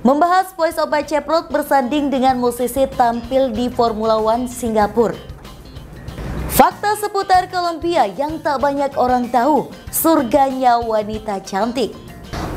Membahas Voice of Baceprot bersanding dengan musisi tampil di Formula One Singapura. Fakta seputar Kolombia yang tak banyak orang tahu, surganya wanita cantik.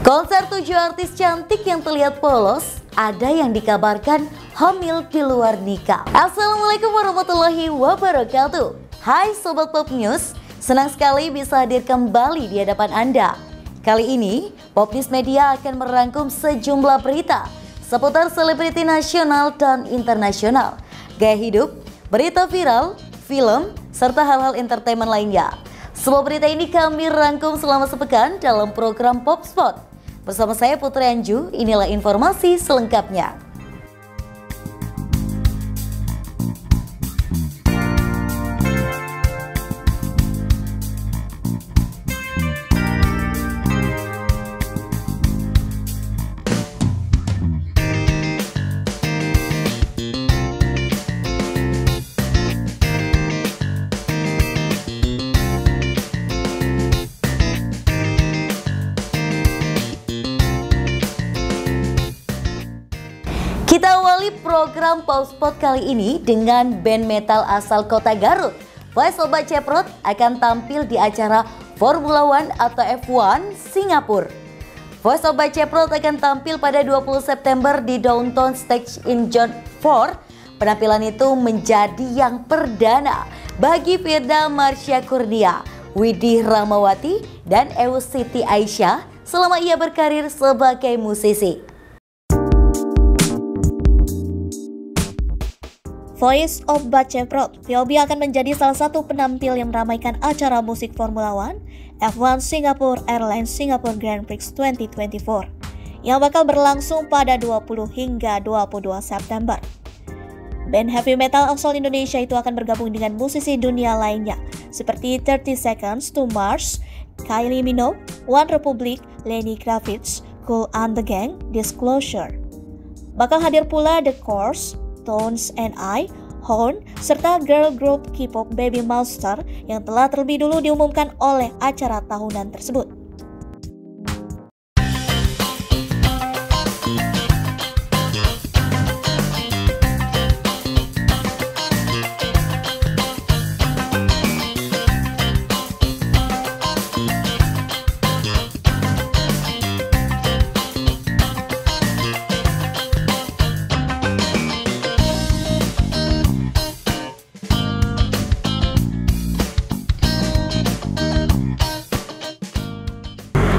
Konser 7 artis cantik yang terlihat polos, ada yang dikabarkan hamil di luar nikah. Assalamualaikum warahmatullahi wabarakatuh. Hai Sobat Pop News, senang sekali bisa hadir kembali di hadapan Anda. Kali ini, Pop News Media akan merangkum sejumlah berita seputar selebriti nasional dan internasional, gaya hidup, berita viral, film, serta hal-hal entertainment lainnya. Semua berita ini kami rangkum selama sepekan dalam program Pop Spot. Bersama saya Putri Anju, inilah informasi selengkapnya. Kita awali program Pop Spot kali ini dengan band metal asal kota Garut. Voice of Baceprot akan tampil di acara Formula One atau F1 Singapura. Voice of Baceprot akan tampil pada 20 September di Downtown Stage in John 4. Penampilan itu menjadi yang perdana bagi Firda Marsha Kurnia, Widih Ramawati, dan Ewu Siti Aisyah selama ia berkarir sebagai musisi. Voice of Baceprot, VOB akan menjadi salah satu penampil yang meramaikan acara musik Formula One F1 Singapore Airlines Singapore Grand Prix 2024 yang bakal berlangsung pada 20 hingga 22 September. Band heavy metal asal Indonesia itu akan bergabung dengan musisi dunia lainnya seperti 30 Seconds to Mars, Kylie Minogue, One Republic, Lenny Kravitz, Kool and the Gang, Disclosure. Bakal hadir pula The Course, Tones and I, Horn, serta girl group K-pop Baby Monster yang telah terlebih dulu diumumkan oleh acara tahunan tersebut.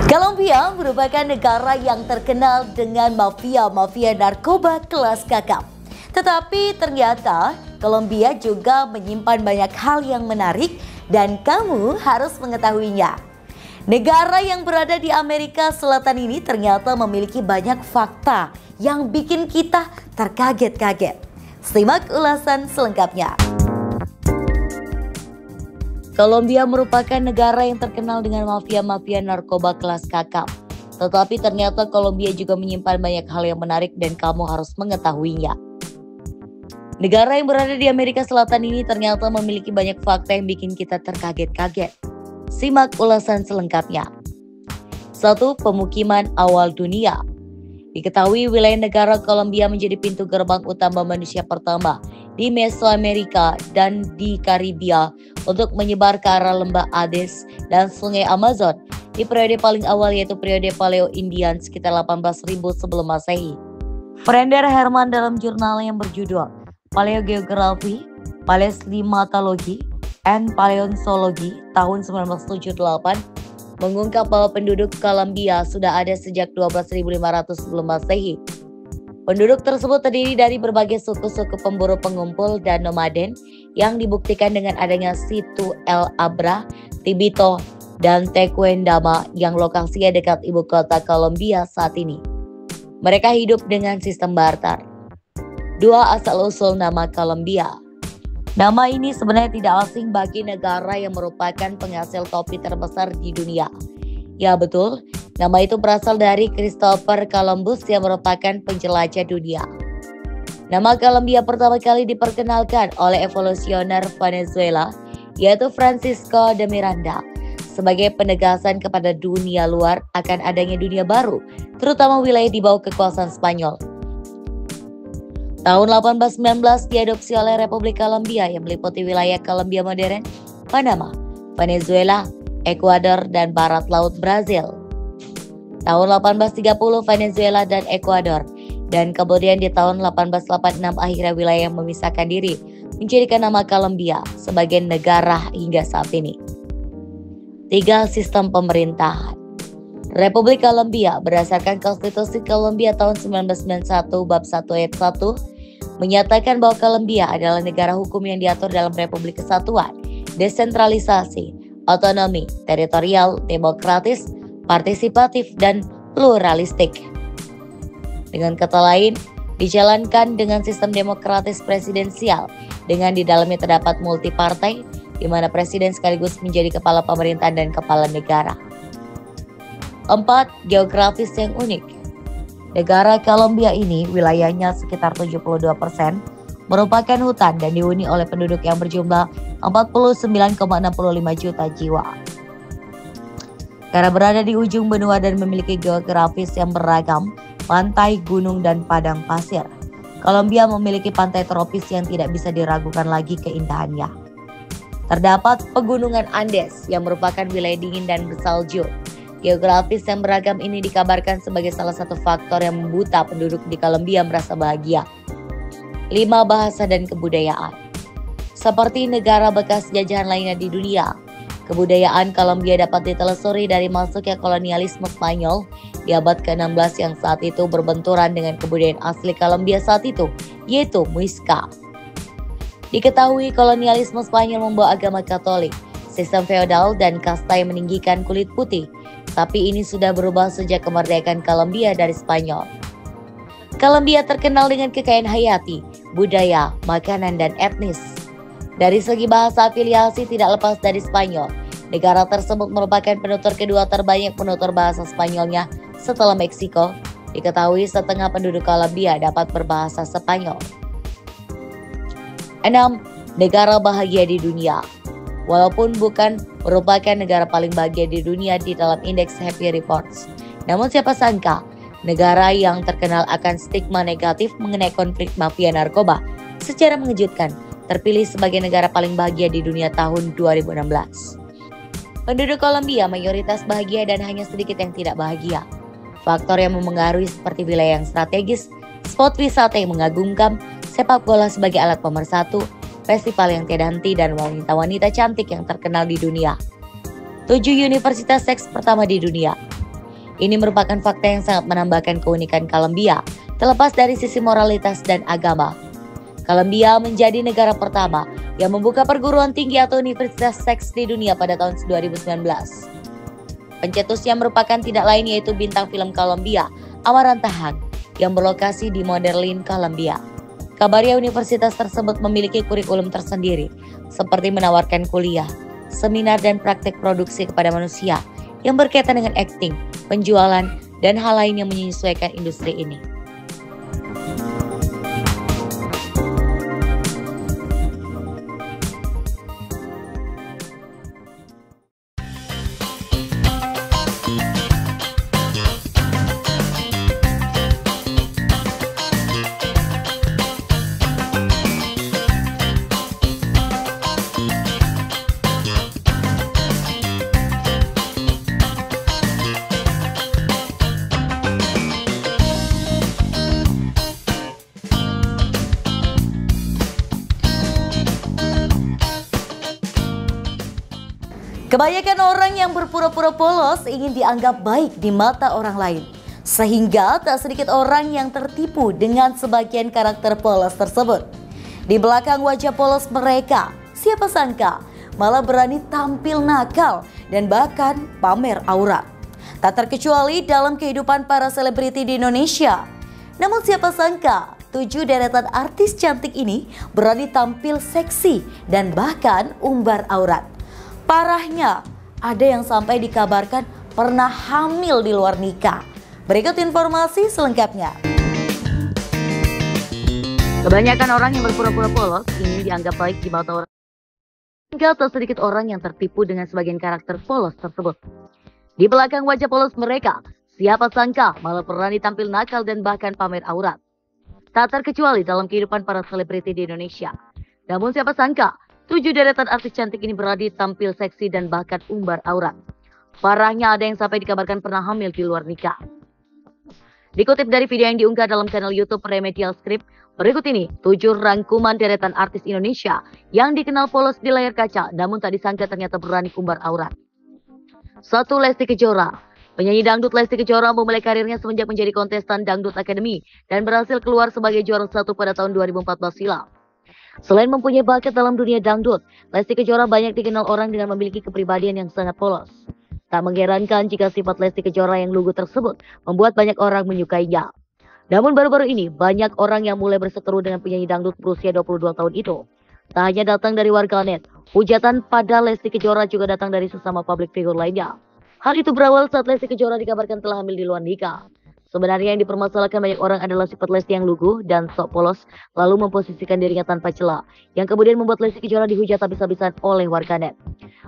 Kolombia merupakan negara yang terkenal dengan mafia narkoba kelas kakap. Tetapi ternyata Kolombia juga menyimpan banyak hal yang menarik dan kamu harus mengetahuinya. Negara yang berada di Amerika Selatan ini ternyata memiliki banyak fakta yang bikin kita terkaget-kaget. Simak ulasan selengkapnya. Kolombia merupakan negara yang terkenal dengan mafia narkoba kelas kakap. Tetapi ternyata Kolombia juga menyimpan banyak hal yang menarik dan kamu harus mengetahuinya. Negara yang berada di Amerika Selatan ini ternyata memiliki banyak fakta yang bikin kita terkaget-kaget. Simak ulasan selengkapnya. 1. Pemukiman awal dunia. Diketahui wilayah negara Kolombia menjadi pintu gerbang utama manusia pertama di Mesoamerika dan di Karibia untuk menyebar ke arah lembah Andes dan sungai Amazon di periode paling awal yaitu periode Paleo-Indian sekitar 18.000 sebelum Masehi. Frender Herman dalam jurnal yang berjudul Paleogeography, Paleoclimatology, and Paleontology tahun 1978 mengungkap bahwa penduduk Kolombia sudah ada sejak 12.500 sebelum Masehi. Penduduk tersebut terdiri dari berbagai suku-suku pemburu pengumpul dan nomaden yang dibuktikan dengan adanya situ El Abra, Tibito, dan Tequendama yang lokasinya dekat ibu kota Kolombia saat ini. Mereka hidup dengan sistem barter. 2. Asal-usul nama Kolombia. Nama ini sebenarnya tidak asing bagi negara yang merupakan penghasil topi terbesar di dunia. Ya betul, nama itu berasal dari Christopher Columbus yang merupakan penjelajah dunia. Nama Kolombia pertama kali diperkenalkan oleh evolusioner Venezuela, yaitu Francisco de Miranda, sebagai penegasan kepada dunia luar akan adanya dunia baru, terutama wilayah di bawah kekuasaan Spanyol. Tahun 1819 diadopsi oleh Republik Kolombia yang meliputi wilayah Kolombia modern, Panama, Venezuela, Ekuador, dan barat laut Brazil. Tahun 1830 Venezuela dan Ekuador, dan kemudian di tahun 1886 akhirnya wilayah memisahkan diri, menjadikan nama Kolombia sebagai negara hingga saat ini. 3. Sistem pemerintahan. Republik Kolombia berdasarkan Konstitusi Kolombia tahun 1991 bab 1 ayat 1 menyatakan bahwa Kolombia adalah negara hukum yang diatur dalam Republik Kesatuan, desentralisasi, otonomi, teritorial, demokratis, partisipatif, dan pluralistik. Dengan kata lain, dijalankan dengan sistem demokratis presidensial dengan di dalamnya terdapat multipartai di mana presiden sekaligus menjadi kepala pemerintahan dan kepala negara. 4. Geografis yang unik. Negara Kolombia ini wilayahnya sekitar 72% merupakan hutan dan dihuni oleh penduduk yang berjumlah 49,65 juta jiwa. Karena berada di ujung benua dan memiliki geografis yang beragam, pantai, gunung, dan padang pasir, Kolombia memiliki pantai tropis yang tidak bisa diragukan lagi keindahannya. Terdapat pegunungan Andes yang merupakan wilayah dingin dan bersalju. Geografis yang beragam ini dikabarkan sebagai salah satu faktor yang membuta penduduk di Kolombia merasa bahagia. 5. Bahasa dan kebudayaan. Seperti negara bekas jajahan lainnya di dunia, kebudayaan Kolombia dapat ditelusuri dari masuknya kolonialisme Spanyol di abad ke-16 yang saat itu berbenturan dengan kebudayaan asli Kolombia saat itu, yaitu Muisca. Diketahui kolonialisme Spanyol membawa agama Katolik, sistem feodal, dan kasta yang meninggikan kulit putih. Tapi ini sudah berubah sejak kemerdekaan Kolombia dari Spanyol. Kolombia terkenal dengan kekayaan hayati, budaya, makanan, dan etnis. Dari segi bahasa afiliasi tidak lepas dari Spanyol. Negara tersebut merupakan penutur kedua terbanyak penutur bahasa Spanyolnya setelah Meksiko. Diketahui setengah penduduk Kolombia dapat berbahasa Spanyol. 6. Negara bahagia di dunia. Walaupun bukan merupakan negara paling bahagia di dunia di dalam indeks Happy Reports, namun siapa sangka negara yang terkenal akan stigma negatif mengenai konflik mafia narkoba secara mengejutkan terpilih sebagai negara paling bahagia di dunia tahun 2016. Penduduk Kolombia mayoritas bahagia dan hanya sedikit yang tidak bahagia. Faktor yang memengaruhi seperti wilayah yang strategis, spot wisata yang mengagumkan, sepak bola sebagai alat pemersatu, festival yang tiada henti, dan wanita-wanita cantik yang terkenal di dunia. 7. Universitas seks pertama di dunia. Ini merupakan fakta yang sangat menambahkan keunikan Kolombia, terlepas dari sisi moralitas dan agama. Kolombia menjadi negara pertama yang membuka perguruan tinggi atau universitas seks di dunia pada tahun 2019. Pencetusnya merupakan tidak lain yaitu bintang film Kolombia, Amaranta Hang, yang berlokasi di Medellin, Kolombia. Kabarnya universitas tersebut memiliki kurikulum tersendiri, seperti menawarkan kuliah, seminar, dan praktek produksi kepada manusia yang berkaitan dengan akting, penjualan, dan hal lain yang menyesuaikan industri ini. Kebanyakan orang yang berpura-pura polos ingin dianggap baik di mata orang lain. Sehingga tak sedikit orang yang tertipu dengan sebagian karakter polos tersebut. Di belakang wajah polos mereka, siapa sangka malah berani tampil nakal dan bahkan pamer aurat. Tak terkecuali dalam kehidupan para selebriti di Indonesia. Namun siapa sangka 7 deretan artis cantik ini berani tampil seksi dan bahkan umbar aurat. Parahnya, ada yang sampai dikabarkan pernah hamil di luar nikah. Berikut informasi selengkapnya. Kebanyakan orang yang berpura-pura polos ingin dianggap baik di mata orang. Hingga tak sedikit orang yang tertipu dengan sebagian karakter polos tersebut. Di belakang wajah polos mereka, siapa sangka malah berani tampil nakal dan bahkan pamer aurat. Tak terkecuali dalam kehidupan para selebriti di Indonesia. Namun siapa sangka, 7 deretan artis cantik ini berani tampil seksi dan bahkan umbar aurat. Parahnya ada yang sampai dikabarkan pernah hamil di luar nikah. Dikutip dari video yang diunggah dalam channel YouTube Remedial Script, berikut ini 7 rangkuman deretan artis Indonesia yang dikenal polos di layar kaca, namun tak disangka ternyata berani umbar aurat. 1. Lesti Kejora. Penyanyi dangdut Lesti Kejora memulai karirnya semenjak menjadi kontestan Dangdut Academy dan berhasil keluar sebagai juara 1 pada tahun 2014 silam. Selain mempunyai bakat dalam dunia dangdut, Lesti Kejora banyak dikenal orang dengan memiliki kepribadian yang sangat polos. Tak mengherankan jika sifat Lesti Kejora yang lugu tersebut membuat banyak orang menyukainya. Namun baru-baru ini banyak orang yang mulai berseteru dengan penyanyi dangdut berusia 22 tahun itu. Tak hanya datang dari warganet, hujatan pada Lesti Kejora juga datang dari sesama publik figur lainnya. Hal itu berawal saat Lesti Kejora dikabarkan telah hamil di luar nikah. Sebenarnya yang dipermasalahkan banyak orang adalah sifat Lesti yang lugu dan sok polos, lalu memposisikan dirinya tanpa celah, yang kemudian membuat Lesti Kejora dihujat habis-habisan oleh warganet.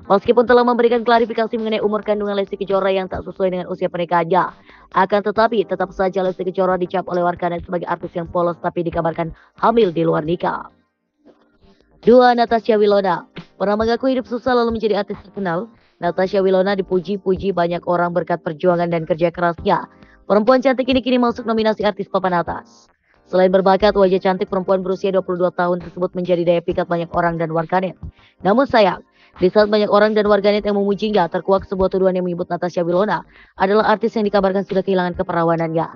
Meskipun telah memberikan klarifikasi mengenai umur kandungan Lesti Kejora yang tak sesuai dengan usia pernikahannya, akan tetapi tetap saja Lesti Kejora dicap oleh warganet sebagai artis yang polos tapi dikabarkan hamil di luar nikah. 2. Natasha Wilona. Pernah mengaku hidup susah lalu menjadi artis terkenal, Natasha Wilona dipuji-puji banyak orang berkat perjuangan dan kerja kerasnya. Perempuan cantik ini kini masuk nominasi artis papan atas. Selain berbakat, wajah cantik perempuan berusia 22 tahun tersebut menjadi daya pikat banyak orang dan warganet. Namun sayang, di saat banyak orang dan warganet yang memujinya, terkuak sebuah tuduhan yang menyebut Natasha Wilona adalah artis yang dikabarkan sudah kehilangan keperawanannya.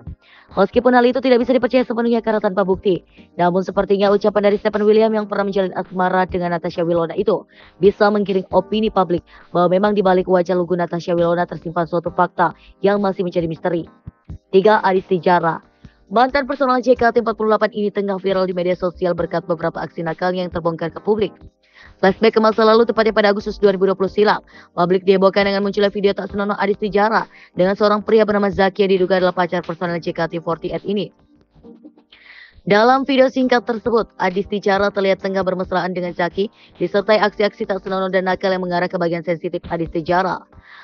Meskipun hal itu tidak bisa dipercaya sepenuhnya karena tanpa bukti, namun sepertinya ucapan dari Stephen William yang pernah menjalin asmara dengan Natasha Wilona itu bisa menggiring opini publik bahwa memang di balik wajah lugu Natasha Wilona tersimpan suatu fakta yang masih menjadi misteri. 3. Adisti Jara. Mantan personal JKT48 ini tengah viral di media sosial berkat beberapa aksi nakalnya yang terbongkar ke publik. Flashback ke masa lalu tepatnya pada Agustus 2020 silam, publik dihebohkan dengan munculnya video tak senonoh Adisti Jara dengan seorang pria bernama Zaki yang diduga adalah pacar personal JKT48 ini. Dalam video singkat tersebut, Adisti Jara terlihat tengah bermesraan dengan Zaki, disertai aksi-aksi tak senonoh dan nakal yang mengarah ke bagian sensitif Adisti Jara.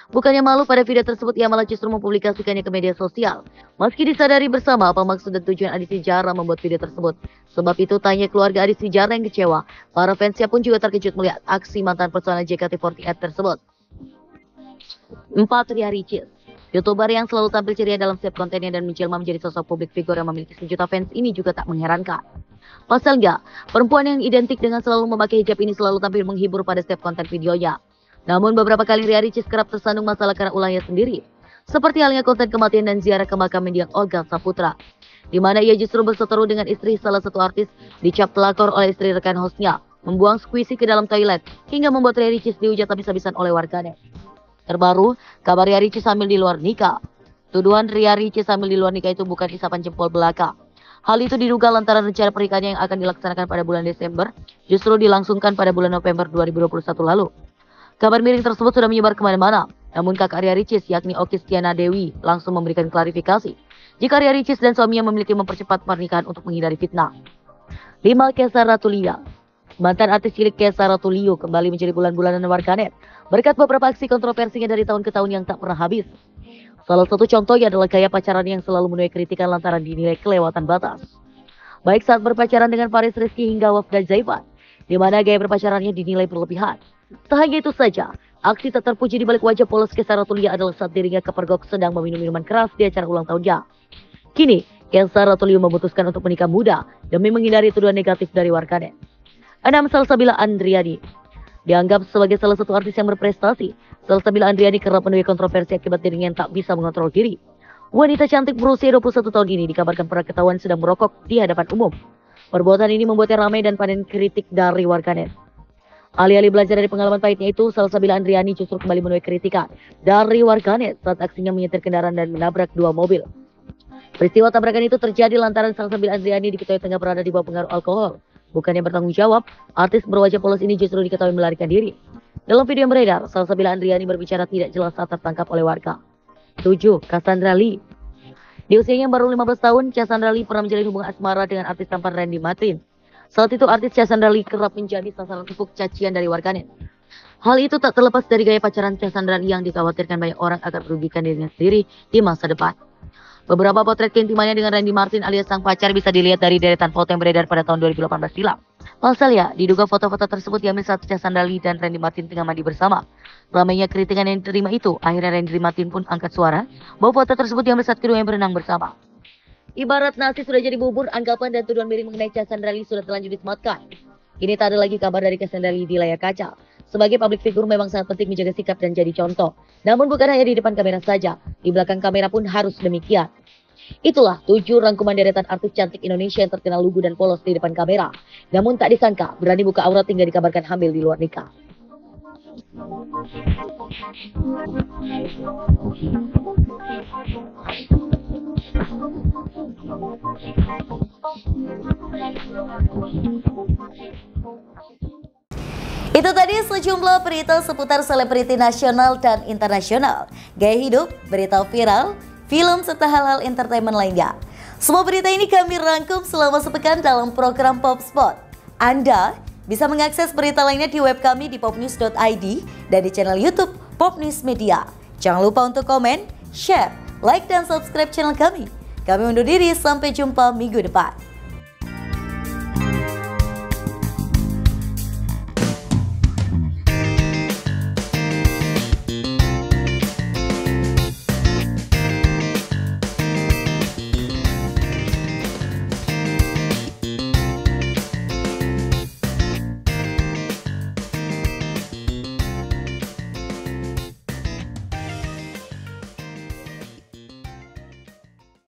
Bukannya malu pada video tersebut, ia malah justru mempublikasikannya ke media sosial. Meski disadari bersama apa maksud dan tujuan Adisti Jara membuat video tersebut. Sebab itu tanya keluarga Adisti Jara yang kecewa. Para fansnya pun juga terkejut melihat aksi mantan personal JKT48 tersebut. 4. Ria Ricis. YouTuber yang selalu tampil ceria dalam setiap kontennya dan menjelma menjadi sosok publik figur yang memiliki sejuta fans ini juga tak mengherankan. Pasalnya, perempuan yang identik dengan selalu memakai hijab ini selalu tampil menghibur pada setiap konten videonya. Namun beberapa kali Ria Ricis kerap tersandung masalah karena ulahnya sendiri. Seperti halnya konten kematian dan ziarah ke makam mendiang Olga Saputra, di mana ia justru berseteru dengan istri salah satu artis, dicap pelakor oleh istri rekan hostnya, membuang squishy ke dalam toilet, hingga membuat Ria Ricis dihujat habis-habisan oleh warganet. Terbaru, kabar Ria Ricis hamil di luar nikah. Tuduhan Ria Ricis hamil di luar nikah itu bukan isapan jempol belaka. Hal itu diduga lantaran rencana pernikahannya yang akan dilaksanakan pada bulan Desember justru dilangsungkan pada bulan November 2021 lalu. Kabar miring tersebut sudah menyebar kemana-mana. Namun kakak Ria Ricis yakni Oki Stiana Dewi langsung memberikan klarifikasi jika Ria Ricis dan suaminya memiliki mempercepat pernikahan untuk menghindari fitnah. 5. Kesa Ratulia. Mantan artis cilik Kesa Ratulio kembali menjadi bulan-bulanan warganet berkat beberapa aksi kontroversinya dari tahun ke tahun yang tak pernah habis. Salah satu contohnya adalah gaya pacaran yang selalu menuai kritikan lantaran dinilai kelewatan batas. Baik saat berpacaran dengan Faris Rizky hingga Wafda Zaifan, di mana gaya berpacarannya dinilai berlebihan. Tak hanya itu saja, aksi tak terpuji di balik wajah polos Kesa Ratulia adalah saat dirinya kepergok sedang meminum minuman keras di acara ulang tahunnya. Kini, Kesa Ratulio memutuskan untuk menikah muda demi menghindari tuduhan negatif dari warganet. 6. Salsabila Andriani. Dianggap sebagai salah satu artis yang berprestasi, Salsabila Andriani kerap menuai kontroversi akibat dirinya yang tak bisa mengontrol diri. Wanita cantik berusia 21 tahun ini dikabarkan pernah ketahuan sedang merokok di hadapan umum. Perbuatan ini membuatnya ramai dan panen kritik dari warganet. Alih-alih belajar dari pengalaman pahitnya itu, Salsabila Andriani justru kembali menuai kritikan dari warganet saat aksinya menyetir kendaraan dan menabrak 2 mobil. Peristiwa tabrakan itu terjadi lantaran Salsabila Andriani diketahui tengah berada di bawah pengaruh alkohol. Bukannya bertanggung jawab, artis berwajah polos ini justru diketahui melarikan diri. Dalam video yang beredar, Salsabila Andriani berbicara tidak jelas saat tertangkap oleh warga. 7. Cassandra Lee. Di usianya yang baru 15 tahun, Cassandra Lee pernah menjalin hubungan asmara dengan artis tampan Randy Martin. Saat itu artis Cassandra Lee kerap menjadi sasaran empuk cacian dari warganet. Hal itu tak terlepas dari gaya pacaran Cha Sandra Lee yang dikhawatirkan banyak orang akan merugikan dirinya sendiri di masa depan. Beberapa potret keintimannya dengan Randy Martin alias sang pacar bisa dilihat dari deretan foto yang beredar pada tahun 2018 silam. Pasalnya, diduga foto-foto tersebut diambil saat Cha Sandra Lee dan Randy Martin tengah mandi bersama. Ramainya kritikan yang diterima itu, akhirnya Randy Martin pun angkat suara bahwa foto tersebut diambil saat keduanya berenang bersama. Ibarat nasi sudah jadi bubur, anggapan dan tuduhan miring mengenai Cha Sandra Lee sudah terlanjur disematkan. Kini tak ada lagi kabar dari Cha Sandra Lee di layar kaca. Sebagai public figure memang sangat penting menjaga sikap dan jadi contoh. Namun bukan hanya di depan kamera saja, di belakang kamera pun harus demikian. Itulah 7 rangkuman deretan artis cantik Indonesia yang terkenal lugu dan polos di depan kamera. Namun tak disangka berani buka aurat hingga dikabarkan hamil di luar nikah. Itu tadi sejumlah berita seputar selebriti nasional dan internasional, gaya hidup, berita viral, film serta hal-hal entertainment lainnya. Semua berita ini kami rangkum selama sepekan dalam program Pop Spot. Anda bisa mengakses berita lainnya di web kami di popnews.id dan di channel YouTube Pop News Media. Jangan lupa untuk komen, share, like dan subscribe channel kami. Kami undur diri, sampai jumpa minggu depan.